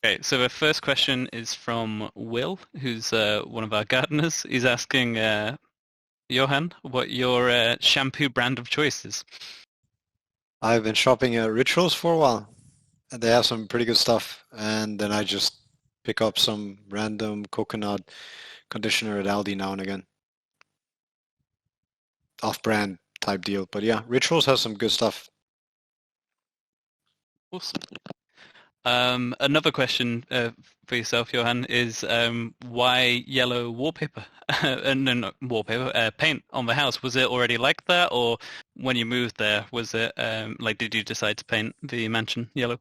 Okay, so the first question is from Will, who's one of our gardeners. He's asking Johan what your shampoo brand of choice is. I've been shopping at Rituals for a while, and they have some pretty good stuff. And then I just pick up some random coconut conditioner at Aldi now and again. Off-brand type deal. But yeah, Rituals has some good stuff. Awesome. Another question for yourself, Johan, is why yellow wallpaper? No, not wallpaper, paint on the house. Was it already like that, or when you moved there, was it like did you decide to paint the mansion yellow?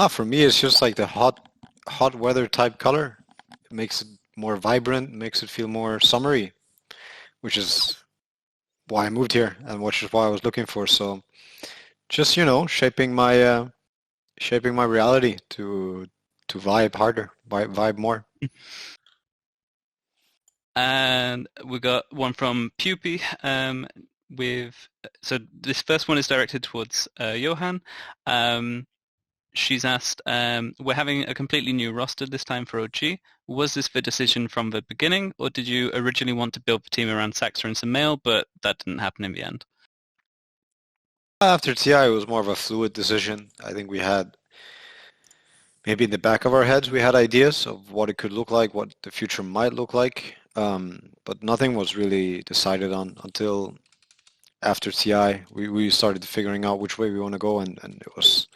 For me, it's just like the hot weather type color. It makes it more vibrant, makes it feel more summery, which is why I moved here and which is why I was looking for. So just, shaping my reality to vibe harder, vibe more. And we got one from Pupi so this first one is directed towards Johan. She's asked, we're having a completely new roster this time for OG. Was this the decision from the beginning, or did you originally want to build the team around Saxa and Sumail, but that didn't happen in the end? After TI, it was more of a fluid decision. I think we had, maybe in the back of our heads, we had ideas of what it could look like, what the future might look like, but nothing was really decided on until after TI. We started figuring out which way we want to go, and it was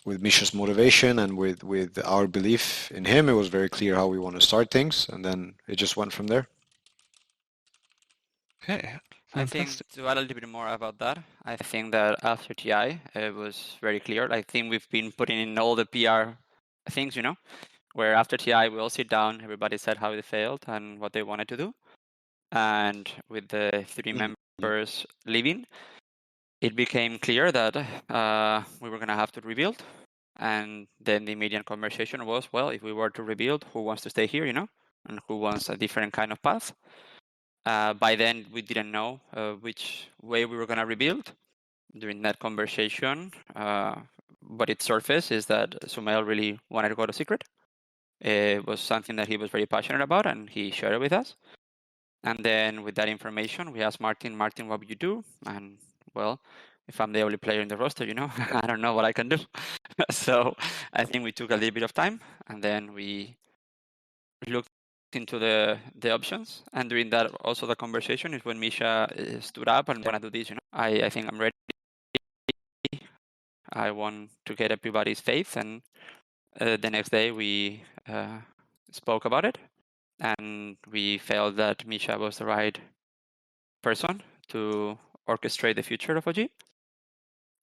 with Misha's motivation and with our belief in him, it was very clear how we want to start things, and then it just went from there. Okay, I think to add a little bit more about that, I think that after TI, it was very clear. I think we've been putting in all the PR things, where after TI, we all sit down, everybody said how they failed and what they wanted to do. And with the 3 members leaving, it became clear that we were going to have to rebuild. And then the immediate conversation was, well, if we were to rebuild, who wants to stay here, and who wants a different kind of path? By then, we didn't know which way we were going to rebuild. During that conversation, what it surfaced is that Sumail really wanted to go to Secret. It was something that he was very passionate about, and he shared it with us. And then with that information, we asked Martin, what would you do? And well, if I'm the only player in the roster, I don't know what I can do. So I think we took a little bit of time, and then we looked into the options. And during that, also the conversation is when Misha stood up and wanted to do this. I think I'm ready. I want to get everybody's faith. And the next day we spoke about it, and we felt that Misha was the right person to orchestrate the future of OG.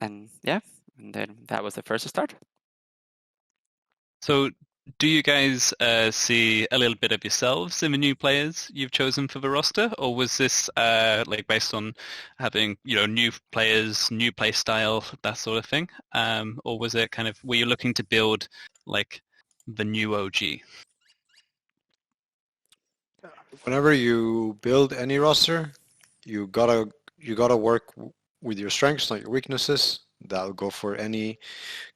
And yeah, and then that was the first start. So do you guys see a little bit of yourselves in the new players you've chosen for the roster, or was this like based on having new players, new play style, that sort of thing, or was it kind of were you looking to build like the new OG? Whenever you build any roster, you gotta work with your strengths, not your weaknesses. That'll go for any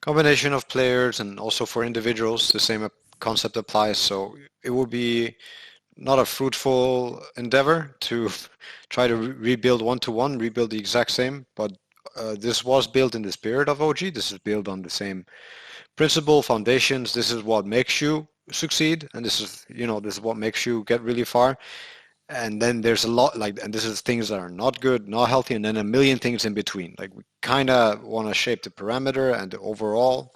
combination of players and also for individuals. The same concept applies. So it would be not a fruitful endeavor to try to rebuild one-to-one, rebuild the exact same, but this was built in the spirit of OG. This is built on the same principle, foundations. This is what makes you succeed, and this is what makes you get really far. And then there's a lot and this is things that are not good, not healthy, and then a million things in between. Like we kind of want to shape the parameter and the overall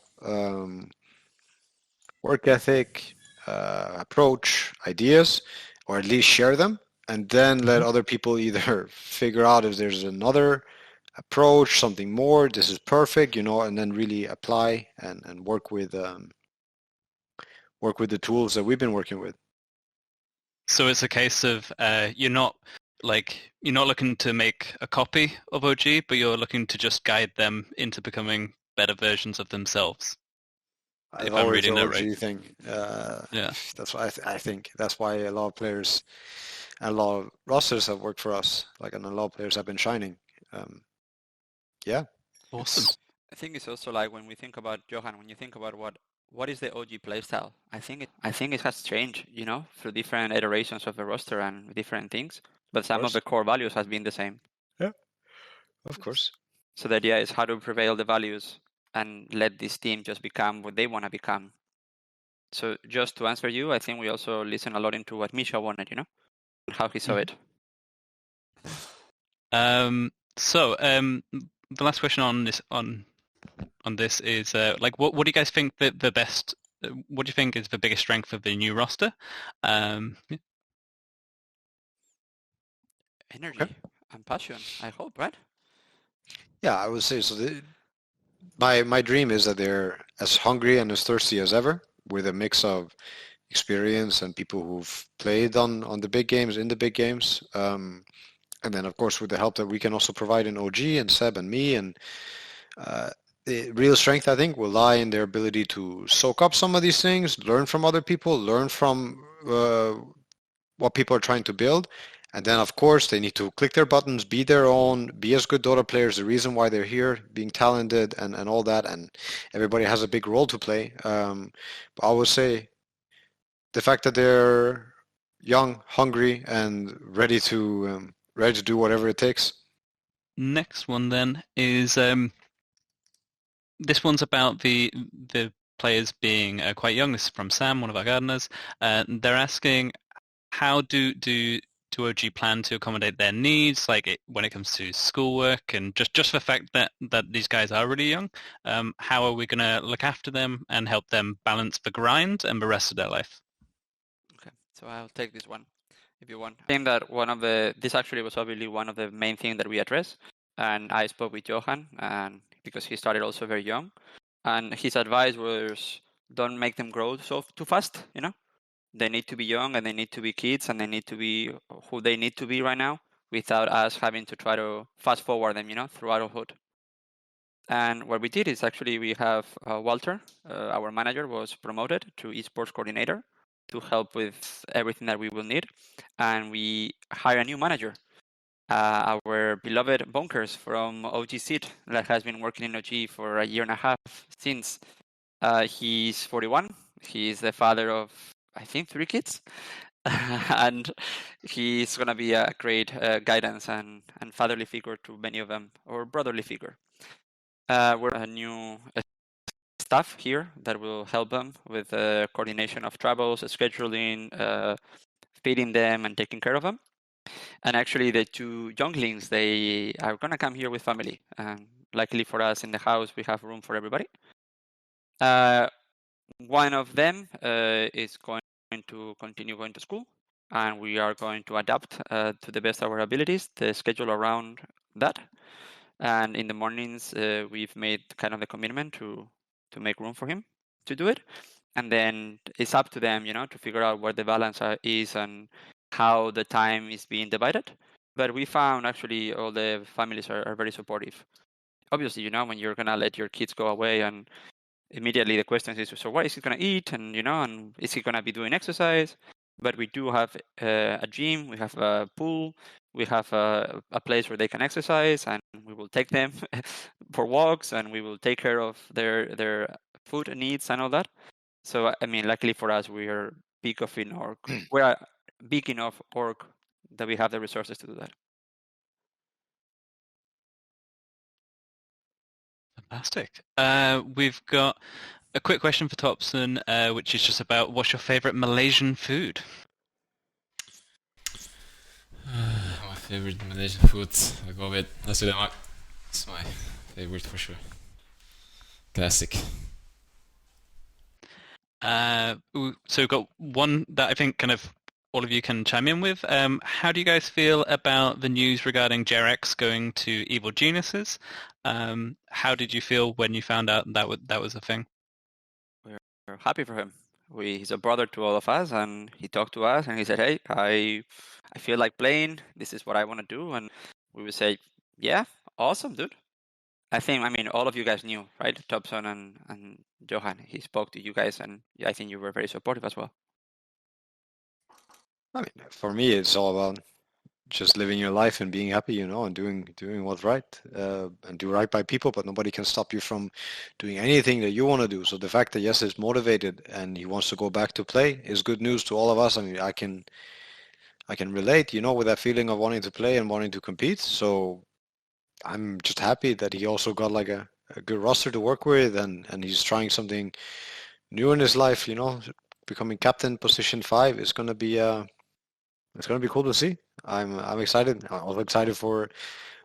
work ethic, approach, ideas, or at least share them, and then let other people either figure out if there's another approach, something more, this is perfect, and then really apply and work with the tools that we've been working with. So it's a case of you're not looking to make a copy of OG, but you're looking to just guide them into becoming better versions of themselves. If I'm reading that right. Thing. Yeah. That's what I think. That's why a lot of players and a lot of rosters have worked for us. And a lot of players have been shining. Yeah. Awesome. I think it's also like when we think about Johan, when you think about what what is the OG playstyle? I think it has changed, through different iterations of the roster and different things. But some of the core values has been the same. Yeah, of course. So the idea is how to prevail the values and let this team just become what they want to become. So just to answer you, I think we also listen a lot into what Misha wanted, and how he saw it. The last question on this is like what do you guys think the best? What do you think is the biggest strength of the new roster? Energy and passion, I hope, right? Yeah, I would say so. My dream is that they're as hungry and as thirsty as ever, with a mix of experience and people who've played on the big games, in the big games. And then, of course, with the help that we can also provide in OG and Seb and me. And the real strength, I think, will lie in their ability to soak up some of these things, learn from other people, learn from what people are trying to build. And then, of course, they need to click their buttons, be their own, be as good Dota players, the reason why they're here, being talented and all that. And everybody has a big role to play. But I would say the fact that they're young, hungry, and ready to do whatever it takes. Next one then is this one's about the players being quite young. This is from Sam, one of our gardeners. They're asking, how do OG plan to accommodate their needs, like when it comes to schoolwork and just the fact that these guys are really young? How are we going to look after them and help them balance the grind and the rest of their life? Okay, so I'll take this one if you want. I think that this actually was obviously one of the main things that we addressed. And I spoke with Johan, and because he started also very young, and his advice was don't make them grow too fast. They need to be young and they need to be kids and they need to be who they need to be right now without us having to try to fast forward them, through adulthood. And what we did is actually we have Walter, our manager, was promoted to Esports coordinator to help with everything that we will need. And we hire a new manager, our beloved Bonkers from OG Seed, that has been working in OG for a year and a half since. He's 41. He's the father of, I think, 3 kids. And he's going to be a great guidance and fatherly figure to many of them, or brotherly figure. We're a new staff here that will help them with the coordination of travels, scheduling, feeding them, and taking care of them. And actually, the 2 younglings, they are going to come here with family. Luckily for us in the house, we have room for everybody. One of them is going to continue going to school, and we are going to adapt to the best of our abilities the schedule around that. And in the mornings, we've made kind of the commitment to make room for him to do it. And then it's up to them, to figure out where the balance is and how the time is being divided. But we found actually all the families are very supportive. Obviously, when you're going to let your kids go away, and immediately the question is, so what is he going to eat? And, and is he going to be doing exercise? But we do have a gym, we have a pool, we have a place where they can exercise, and we will take them for walks, and we will take care of their food needs and all that. So, I mean, luckily for us, we are big enough we're a big enough org that we have the resources to do that. Fantastic. We've got a quick question for Topson, which is just about what's your favorite Malaysian food? My favorite Malaysian food, I go with nasi lemak. It's my favorite for sure. Classic. So we've got one that I think kind of all of you can chime in with. How do you guys feel about the news regarding JRX going to Evil Geniuses? How did you feel when you found out that was a thing? We're happy for him. He's a brother to all of us, and he talked to us and he said, hey, I feel like playing. This is what I want to do. And we would say, yeah, awesome, dude. I mean, all of you guys knew, right? Topson and Johan, he spoke to you guys, and I think you were very supportive as well. I mean, for me, it's all about just living your life and being happy, and doing what's right, and do right by people, but nobody can stop you from doing anything that you want to do. So the fact that Jesse is motivated and he wants to go back to play is good news to all of us. I mean, I can relate, with that feeling of wanting to play and wanting to compete. So I'm just happy that he also got like a good roster to work with, and he's trying something new in his life. Becoming captain, position 5 is gonna be it's gonna be cool to see. I'm excited. I'm also excited for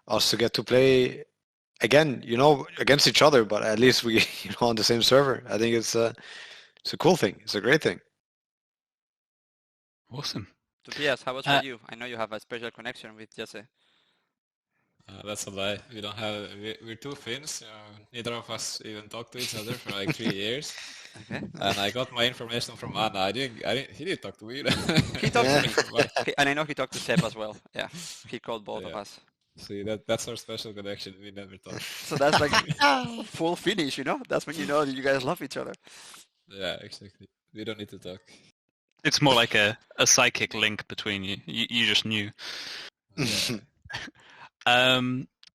us to get to play again, against each other, but at least we, on the same server. I think it's a cool thing. It's a great thing. Awesome. Tobias, how was for you? I know you have a special connection with Jesse. That's a lie. We don't have. We're two Finns. Neither of us even talk to each other for like 3 years. Okay. And I got my information from Anna. He didn't talk to me either. He talked to me, and I know he talked to Seb as well. Yeah, he called both of us. See, that's our special connection. We never talk. So that's like full finish, That's when you know that you guys love each other. Yeah, exactly. We don't need to talk. It's more like a psychic link between you. You just knew. Yeah.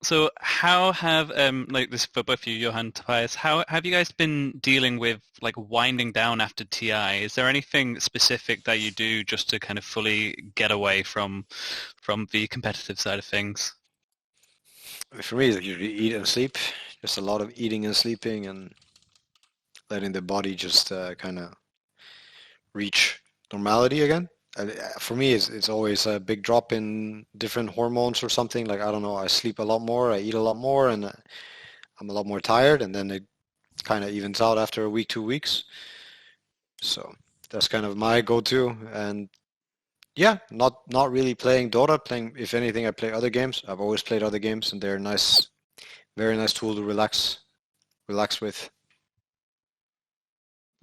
So how have like this for both you, Johan, Tobias, how have you guys been dealing with like winding down after TI? Is there anything specific that you do just to kind of fully get away from the competitive side of things? For me, it's usually eat and sleep. Just a lot of eating and sleeping and letting the body just kind of reach normality again. For me, it's always a big drop in different hormones or something. Like, I don't know, I sleep a lot more, I eat a lot more, and I'm a lot more tired, and then it kind of evens out after a week, 2 weeks. So that's kind of my go-to. And yeah, not really playing Dota. If anything, I play other games. I've always played other games, and they're nice, very nice tool to relax with.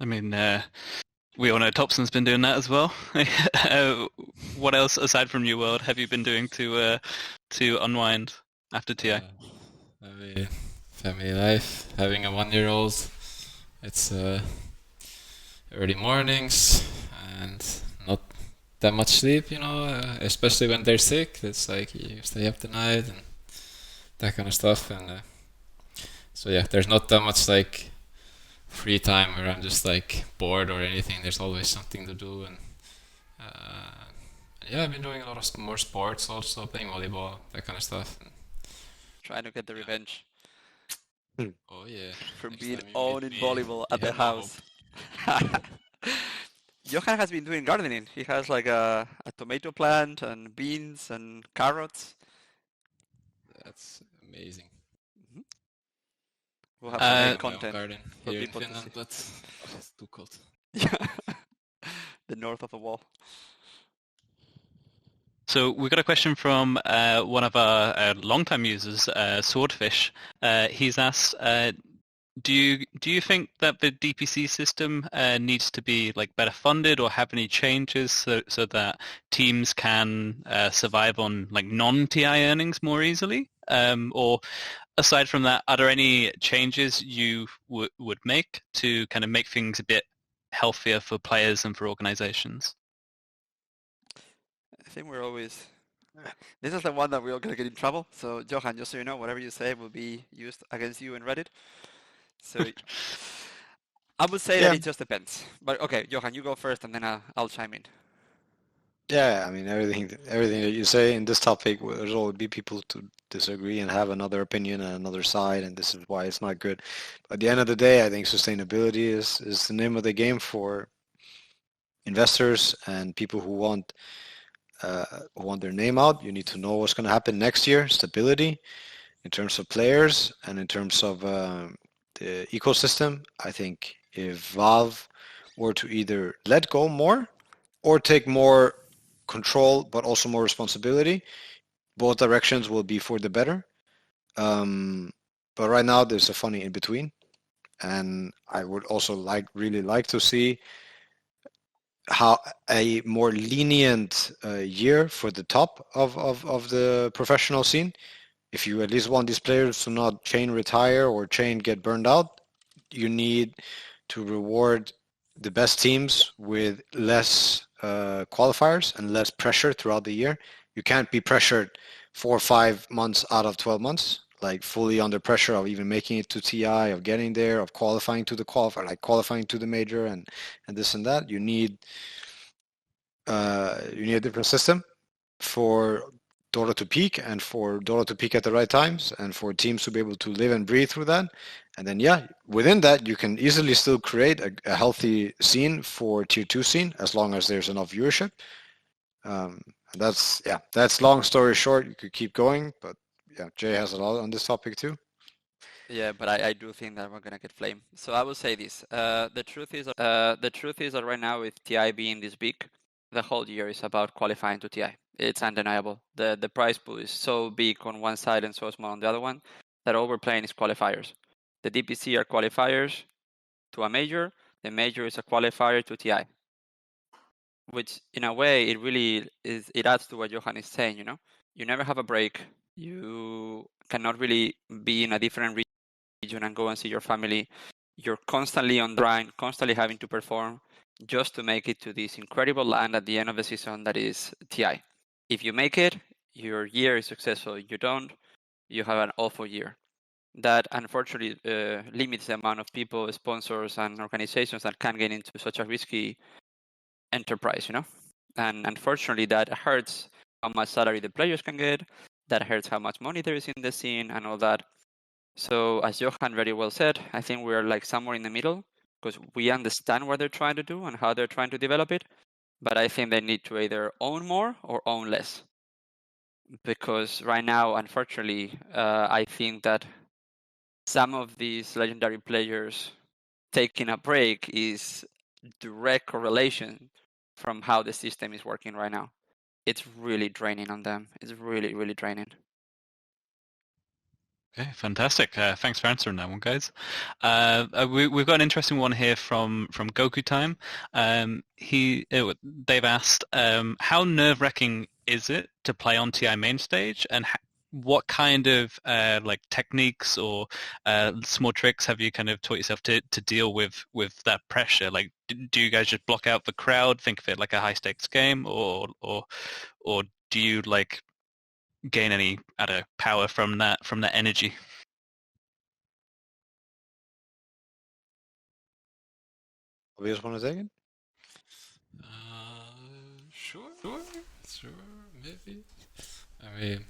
I mean, we all know Topson's been doing that as well. What else aside from New World have you been doing to unwind after TI? Family life, having a 1-year-old. It's early mornings and not that much sleep, especially when they're sick. It's like you stay up the night and that kind of stuff. And so yeah, there's not that much like free time where I'm just like bored or anything. There's always something to do, and yeah, I've been doing a lot of more sports also, playing volleyball, that kind of stuff. Trying to get the revenge Oh yeah, for next being time you owned meet in me, volleyball at you the have no house. Johan has been doing gardening. He has like a tomato plant and beans and carrots. That's amazing. We'll have I some have egg my My own content garden for here in people to Finland, see. but it's too cold. Yeah, the north of the wall. So we got a question from one of our longtime users, Swordfish. He's asked, do you think that the DPC system needs to be like better funded or have any changes so that teams can survive on like non-TI earnings more easily? Or aside from that, are there any changes you would make to kind of make things a bit healthier for players and for organizations? I think we're always... This is the one that we're all going to get in trouble. So, Johan, just so you know, whatever you say will be used against you in Reddit. So, I would say that it just depends. But okay, Johan, you go first and then I'll chime in. Yeah, I mean, everything that you say in this topic, there's always be people to disagree and have another opinion and another side, and this is why it's not good. But at the end of the day, I think sustainability is the name of the game for investors and people who want their name out. You need to know what's going to happen next year, stability in terms of players and in terms of the ecosystem. I think if Valve were to either let go more or take more control but also more responsibility, both directions will be for the better. But right now there's a funny in between, and I would also really like to see how a more lenient year for the top of the professional scene. If you at least want these players to not chain retire or chain get burned out, you need to reward the best teams with less qualifiers and less pressure throughout the year. you can't be pressured 4 or 5 months out of 12 months, like fully under pressure of even making it to TI, of getting there, of qualifying to the qualifier, like qualifying to the major, and this and that. You need a different system for Dota to peak, and for Dota to peak at the right times, and for teams to be able to live and breathe through that. And then, yeah, within that, you can easily still create a healthy scene for tier 2 scene, as long as there's enough viewership. That's long story short. You could keep going, but yeah, Jay has a lot on this topic too. Yeah, but I do think that we're gonna get flamed. So I will say this: the truth is that right now, with TI being this big, the whole year is about qualifying to TI. It's undeniable. The prize pool is so big on one side and so small on the other one that all we're playing is qualifiers. The DPC are qualifiers to a major. The major is a qualifier to TI. Which, in a way, it really is. It adds to what Johan is saying. You know, you never have a break. You cannot really be in a different region and go and see your family. You're constantly on the grind, constantly having to perform just to make it to this incredible land at the end of the season that is TI. If you make it, your year is successful. If you don't, you have an awful year. That unfortunately limits the amount of people, sponsors, and organizations that can get into such a risky enterprise, you know? And unfortunately, that hurts how much salary the players can get. That hurts how much money there is in the scene and all that. So as Johan very well said, I think we're like somewhere in the middle, because we understand what they're trying to do and how they're trying to develop it. But I think they need to either own more or own less. Because right now, unfortunately, I think that some of these legendary players taking a break is direct correlation from how the system is working right now. It's really draining on them. It's really, really draining. Okay, fantastic. Thanks for answering that one, guys. We've got an interesting one here from Goku Time. They've asked, how nerve-wracking is it to play on TI main stage, and what kind of like techniques or small tricks have you kind of taught yourself to deal with that pressure? Like, do you guys just block out the crowd, think of it like a high-stakes game, or do you like gain any power from that energy? Obvious want to take it? Sure, maybe. I mean,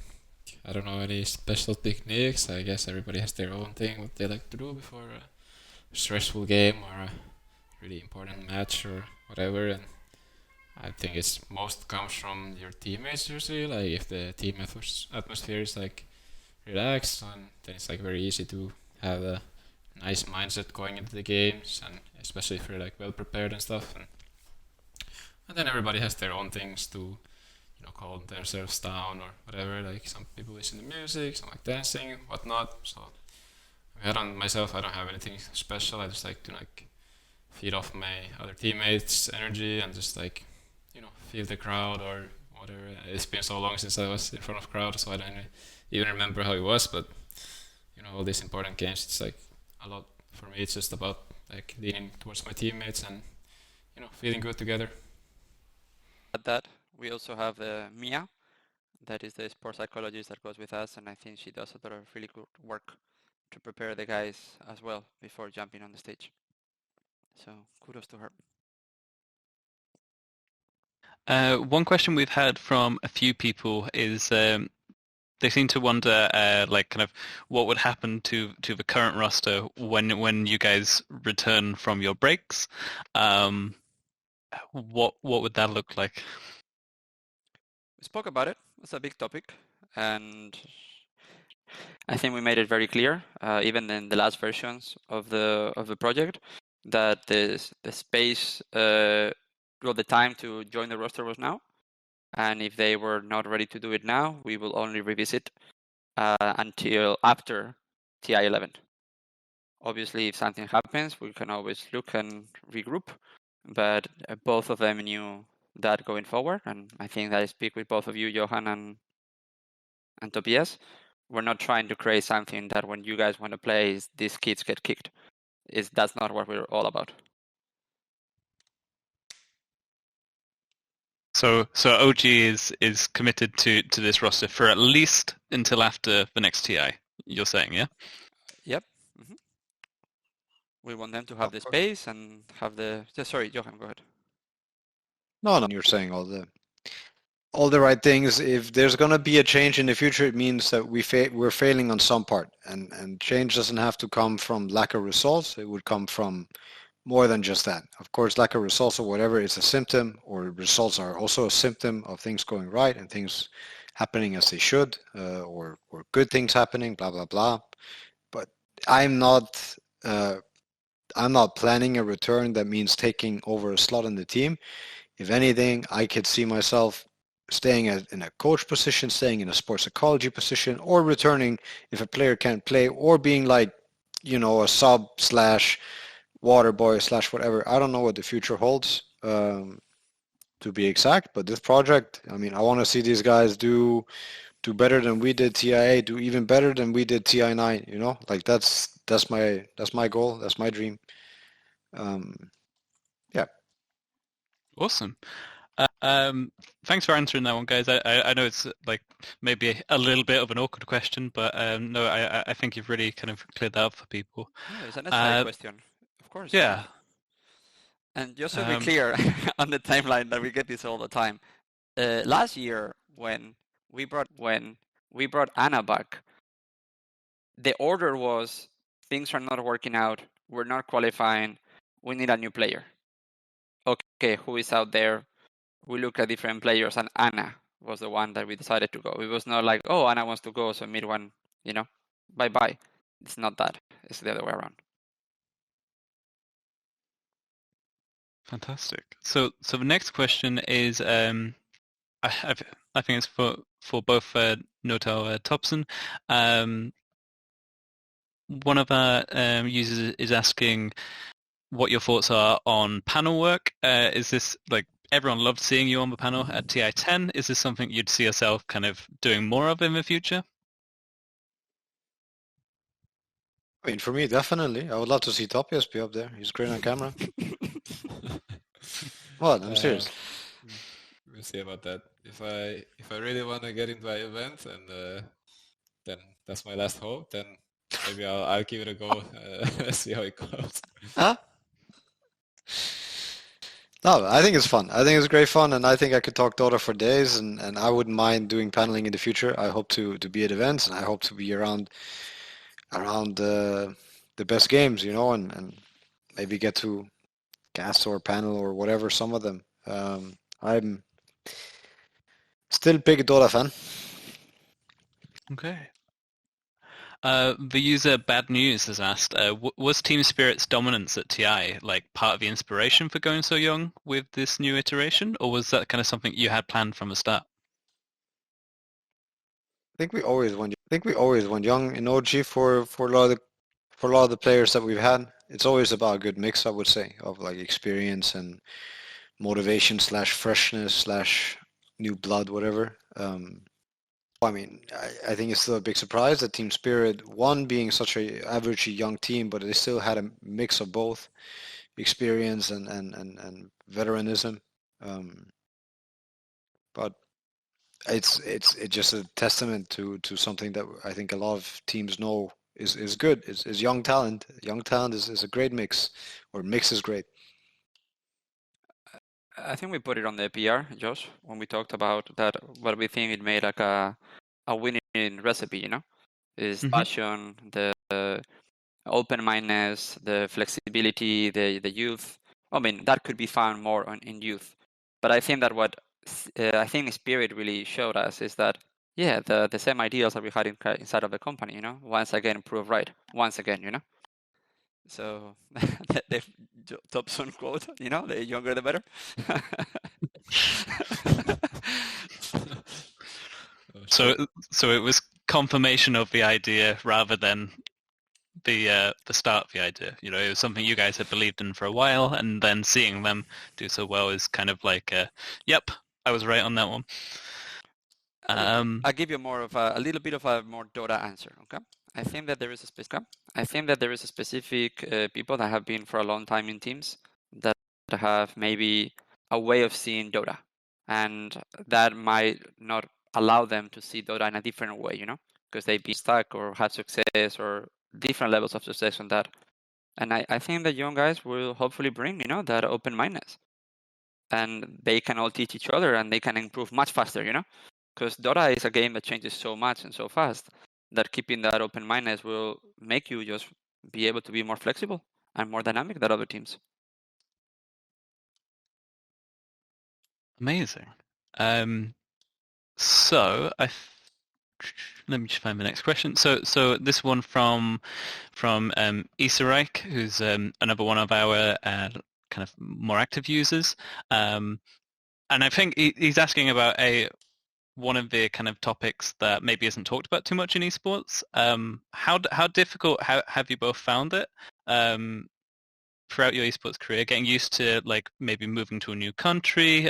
I don't know any special techniques. I guess everybody has their own thing what they like to do before a stressful game or a really important match or whatever. And I think it's most comes from your teammates usually. Like if the team atmosphere is like relaxed, and then it's like very easy to have a nice mindset going into the games, and especially if you're like well prepared and stuff. And then everybody has their own things to, calm themselves down or whatever. Like some people listen to music, some like dancing, whatnot. So I don't have anything special. I just like to feed off my other teammates' energy and just feel the crowd or whatever. It's been so long since I was in front of crowd, so I don't even remember how it was. But all these important games, it's like a lot for me. It's just about like leaning towards my teammates and feeling good together. At that, we also have Mia, that is the sports psychologist that goes with us, and I think she does a lot of really good work to prepare the guys as well before jumping on the stage. So kudos to her. One question we've had from a few people is they seem to wonder what would happen to the current roster when you guys return from your breaks. What would that look like? We spoke about it. It's a big topic, and I think we made it very clear, even in the last versions of the project, that the space, the time to join the roster was now, and if they were not ready to do it now, we will only revisit until after TI11. Obviously, if something happens, we can always look and regroup, but both of them knew that going forward, and I think that I speak with both of you, Johan and Tobias. We're not trying to create something that when you guys want to play, these kids get kicked. That's not what we're all about. So OG is committed to this roster for at least until after the next TI. You're saying, yeah? Yep. We want them to have the space and have the. Sorry, Johan, go ahead. No, you're saying all the right things. If there's going to be a change in the future, it means that we're failing on some part, and change doesn't have to come from lack of results. It would come from more than just that. Of course, lack of results or whatever is a symptom, or results are also a symptom of things going right and things happening as they should, or good things happening, blah blah blah. But I'm not planning a return that means taking over a slot in the team. If anything, I could see myself staying in a coach position, staying in a sports psychology position, or returning if a player can't play, or being like, a sub / water boy / whatever. I don't know what the future holds, to be exact, but this project, I mean, I want to see these guys do better than we did TI8, do even better than we did TI9, like that's my goal, that's my dream. Yeah. Awesome. Thanks for answering that one, guys. I know it's like maybe a little bit of an awkward question, but no, I think you've really kind of cleared that up for people. No, it's a necessary question, of course. Yeah. And just to be clear on the timeline that we get this all the time, last year when we brought Anna back, the order was things are not working out, we're not qualifying, we need a new player. Okay, who is out there? We look at different players, and Anna was the one that we decided to go. It was not like, oh, Anna wants to go, so mid one, bye-bye. It's not that. It's the other way around. Fantastic. So the next question is, I think it's for both N0tail Topson. One of our users is asking what your thoughts are on panel work. Is this like everyone loved seeing you on the panel at TI10? Is this something you'd see yourself kind of doing more of in the future? I mean, for me, definitely. I would love to see Topias be up there. He's great on camera. What? I'm serious. We'll see about that. If I really want to get into an event, and then that's my last hope, then maybe I'll give it a go. See how it goes. Huh? No, I think it's fun. I think it's great fun, and I think I could talk Dota for days, and I wouldn't mind doing paneling in the future. I hope to be at events, and I hope to be around the best games, and maybe get to cast or panel or whatever, some of them. I'm still big Dota fan. Okay. The user Bad News has asked, was Team Spirit's dominance at TI like part of the inspiration for going so young with this new iteration, or was that kind of something you had planned from the start? I think we always went young in OG for a lot of the players that we've had. It's always about a good mix, I would say, of like experience and motivation / freshness / new blood, whatever. I mean, I think it's still a big surprise that Team Spirit, one being such a average young team, but they still had a mix of both experience and veteranism. But it's just a testament to something that I think a lot of teams know is good, is young talent. Young talent is a great mix, or mix is great. I think we put it on the PR, Josh, when we talked about that, what we think it made like a winning recipe, is passion, the open-mindedness, the flexibility, the youth. I mean, that could be found more in youth. But I think that what I think Spirit really showed us is that, yeah, the same ideals that we had inside of the company, once again prove right. Once again, So the Topson quote, the younger the better. So it was confirmation of the idea rather than the start of the idea. It was something you guys had believed in for a while, and then seeing them do so well is kind of like, yep, I was right on that one. I'll give you a little bit of a more Dota answer. Okay, I think that there is a specific people that have been for a long time in teams that have maybe a way of seeing Dota, and that might not allow them to see Dota in a different way, you know, because they've been stuck or had success or different levels of success on that. And I think the young guys will hopefully bring, you know, that open-mindedness, and they can all teach each other and they can improve much faster, you know, because Dota is a game that changes so much and so fast that keeping that open-mindedness will make you just be able to be more flexible and more dynamic than other teams. Amazing. So let me just find the next question. So this one from Iserike, who's another one of our kind of more active users, and I think he's asking about one of the kind of topics that maybe isn't talked about too much in esports. How difficult have you both found it throughout your esports career, getting used to like maybe moving to a new country,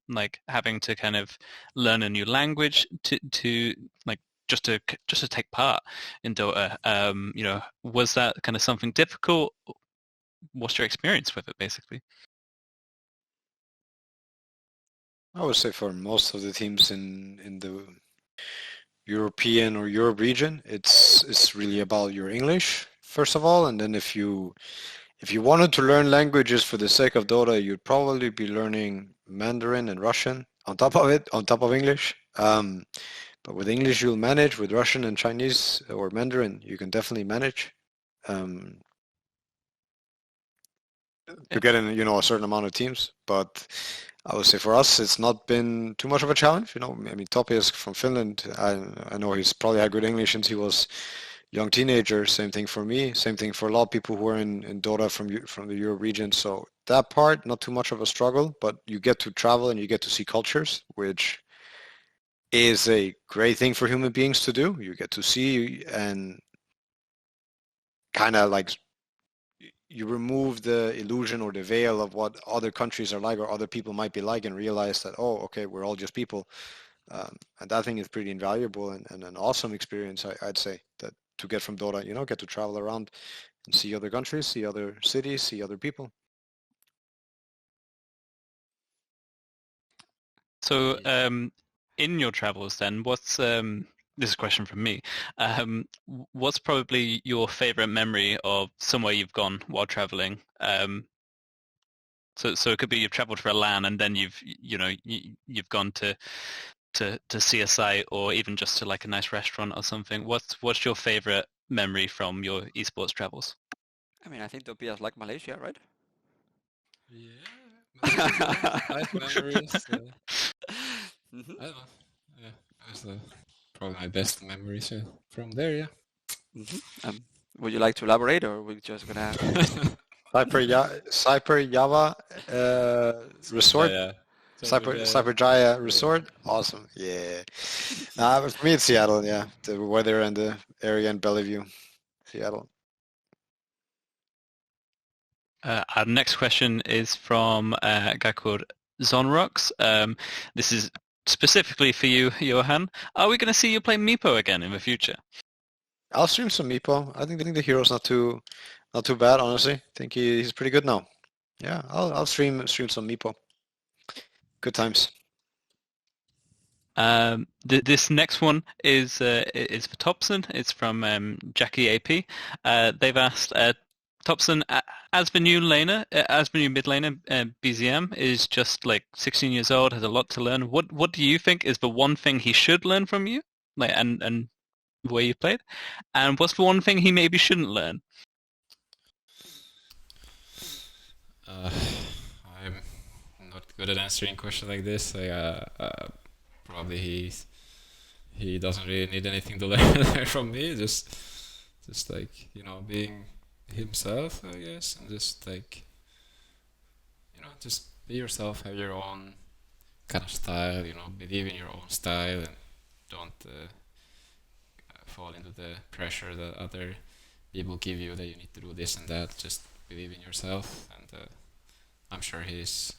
like having to kind of learn a new language to like just to take part in Dota? You know, was that kind of something difficult? What's your experience with it, basically? I would say for most of the teams in the European or Europe region, it's really about your English first of all, and then if you wanted to learn languages for the sake of Dota, you'd probably be learning Mandarin and Russian on top of it, on top of English. But with English, you'll manage. With Russian and Chinese or Mandarin, you can definitely manage to get in, you know, a certain amount of teams. But I would say for us, it's not been too much of a challenge. You know, I mean, Topi is from Finland. I know he's probably had good English since he was young teenager. Same thing for me. Same thing for a lot of people who are in Dota from the Euro region. So that part, not too much of a struggle, but you get to travel and you get to see cultures, which is a great thing for human beings to do. You get to see and kind of like you remove the illusion or the veil of what other countries are like or other people might be like and realize that, oh, okay, we're all just people. And that thing is pretty invaluable and an awesome experience, I'd say, that to get from Dota, you know, get to travel around and see other countries, see other cities, see other people. So in your travels then, what's this is a question from me. What's probably your favorite memory of somewhere you've gone while traveling? So it could be you've traveled for a LAN and then you've gone to see a site or even just to like a nice restaurant or something. What's your favorite memory from your esports travels? I mean, I think Topia is like Malaysia, right? Yeah, life memories. Mm-hmm. I don't know. Yeah, that's probably my best memories from there. Yeah. Mm-hmm. Would you like to elaborate, or we're just gonna? Cyper Resort. Yeah. Cyberjaya Resort. Awesome. Yeah. But for me, it's Seattle. Yeah. The weather and the area in Bellevue. Seattle. Our next question is from a guy called Zonrox. This is specifically for you, Johan. Are we going to see you play Meepo again in the future? I'll stream some Meepo. I think the hero's not too bad, honestly. I think he's pretty good now. Yeah, I'll stream some Meepo. Good times. This next one is for Topson. It's from Jackie AP. They've asked Topson, as the new laner, as the new mid laner, BZM is just like 16 years old, has a lot to learn. What do you think is the one thing he should learn from you, like and the way you played, and what's the one thing he maybe shouldn't learn? I'm not good at answering questions like this. Probably he doesn't really need anything to learn from me. Just like, you know, being himself, I guess, and just like, you know, just be yourself, have your own kind of style, you know, believe in your own style, and don't fall into the pressure that other people give you that you need to do this and that. Just believe in yourself, and I'm sure has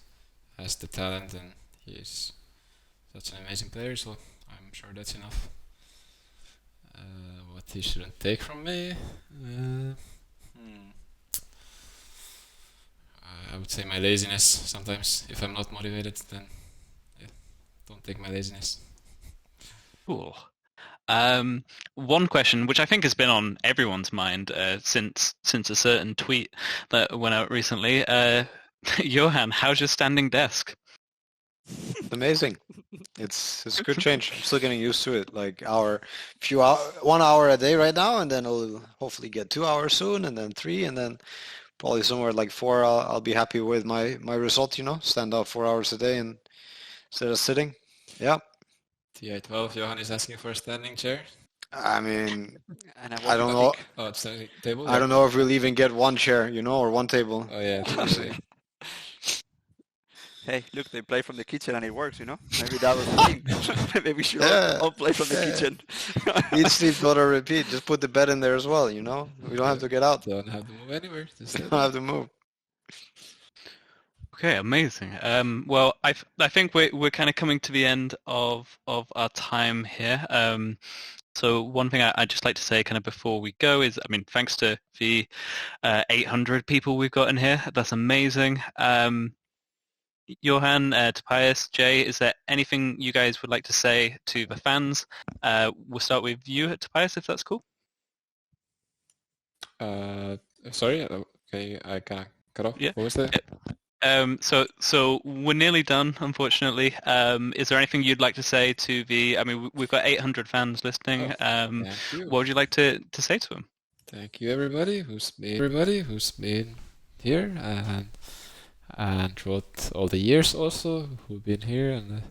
the talent, and he's such an amazing player, so I'm sure that's enough. What he shouldn't take from me, I would say my laziness sometimes. If I'm not motivated, then yeah, don't take my laziness. Cool. One question, which I think has been on everyone's mind since a certain tweet that went out recently. Johan, how's your standing desk? Amazing. It's a good change. I'm still getting used to it. Like 1 hour a day right now, and then I'll hopefully get 2 hours soon, and then 3, and then probably somewhere like 4. I'll be happy with my result. Stand up 4 hours a day and instead of sitting. Yeah. TI12, Johan is asking for a standing chair. I mean, And I don't know. Oh, it's standing table. I don't know if we'll even get one chair, or one table. Oh yeah, totally. Hey, look, they play from the kitchen and it works, Maybe that was the thing. Maybe we should all play from the kitchen. Eat, sleep, Dota, repeat. Just put the bed in there as well, We don't have to get out. Don't have to move anywhere. Just Don't have to move. Okay, amazing. Well, I think we're kind of coming to the end of our time here. So one thing I'd just like to say kind of before we go is, thanks to the 800 people we've got in here. That's amazing. Johan, Tobias, Jay, is there anything you guys would like to say to the fans? We'll start with you, Tobias, if that's cool. Sorry, okay, I kind of cut off. Yeah. What was that? So we're nearly done, unfortunately. Is there anything you'd like to say to we've got 800 fans listening. Thank you. What would you like to say to them? Thank you, everybody who's been here and throughout all the years also who've been here, and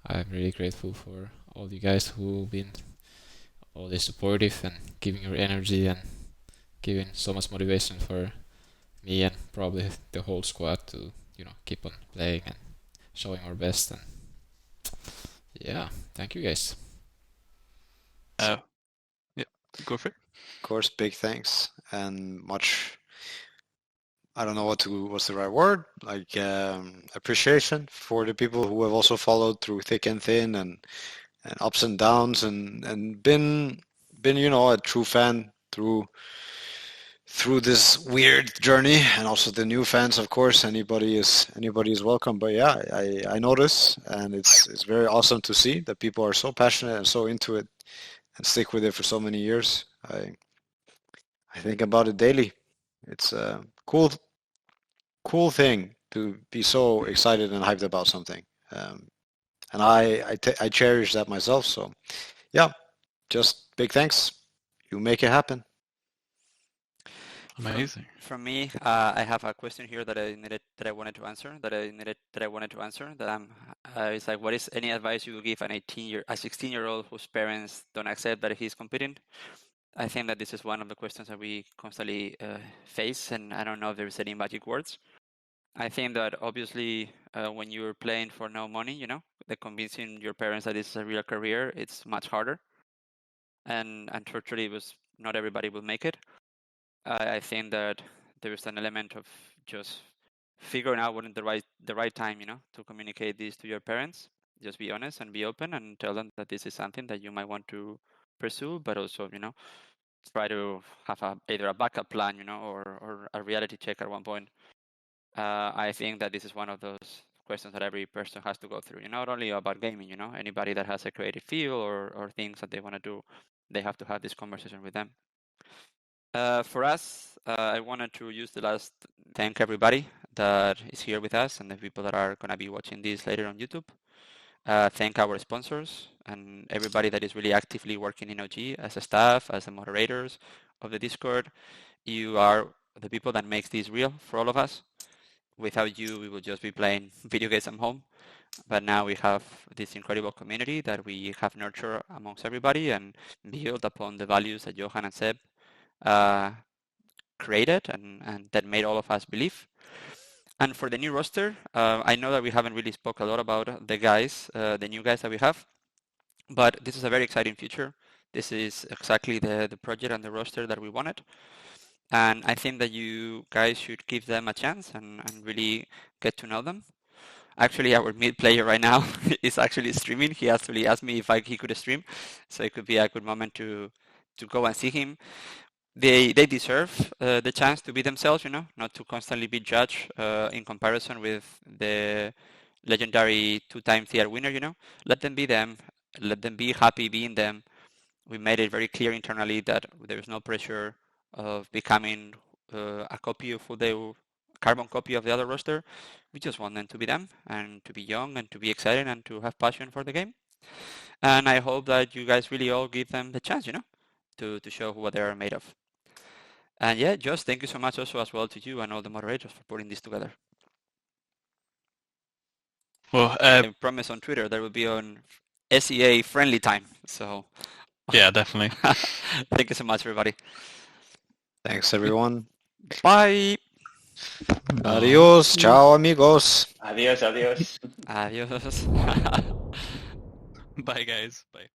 I'm really grateful for all you guys who've been always supportive and giving your energy and giving so much motivation for me and probably the whole squad to keep on playing and showing our best. And yeah, thank you guys. Yeah, go for it. Of course, big thanks and much. I don't know what's the right word. Like appreciation for the people who have also followed through thick and thin and ups and downs and been a true fan through this weird journey, and also the new fans, of course. Anybody is welcome. But yeah, I notice, and it's very awesome to see that people are so passionate and so into it and stick with it for so many years. I think about it daily. It's a cool thing to be so excited and hyped about something, and I cherish that myself. So yeah, just big thanks. You make it happen. Amazing. From me, I have a question here that I wanted to answer. It's like, what is any advice you would give a 16-year-old whose parents don't accept that he's competing? I think that this is one of the questions that we constantly face, and I don't know if there's any magic words. I think that obviously when you're playing for no money, the convincing your parents that this is a real career, it's much harder. And unfortunately, not everybody will make it. I think that there is an element of just figuring out when the right time, to communicate this to your parents. Just be honest and be open and tell them that this is something that you might want to pursue, but also, try to have either a backup plan, or a reality check at one point. I think that this is one of those questions that every person has to go through. Not only about gaming, anybody that has a creative field or things that they want to do, they have to have this conversation with them. For us, I wanted to use the last thank everybody that is here with us and the people that are going to be watching this later on YouTube. Thank our sponsors and everybody that is really actively working in OG as a staff, as the moderators of the Discord. You are the people that makes this real for all of us. Without you, we would just be playing video games at home. But now we have this incredible community that we have nurtured amongst everybody and built upon the values that Johan and Seb created and that made all of us believe. And for the new roster, I know that we haven't really spoke a lot about the guys, the new guys that we have, but this is a very exciting future. This is exactly the project and the roster that we wanted. And I think that you guys should give them a chance and really get to know them. Actually, our mid player right now is actually streaming. He actually asked me if he could stream, so it could be a good moment to go and see him. They deserve the chance to be themselves, not to constantly be judged in comparison with the legendary 2-time TR winner, you know. Let them be them. Let them be happy being them. We made it very clear internally that there's no pressure of becoming a copy of the carbon copy of the other roster. We just want them to be them and to be young and to be excited and to have passion for the game. And I hope that you guys really all give them the chance, you know, to show what they are made of. And yeah, Josh, thank you so much also as well to you and all the moderators for putting this together. Well, I promise on Twitter there will be on SEA friendly time. So yeah, definitely. thank you so much, everybody. Thanks, everyone. Bye. Adios. Ciao, amigos. Adiós, adiós. Adios. Bye, guys. Bye.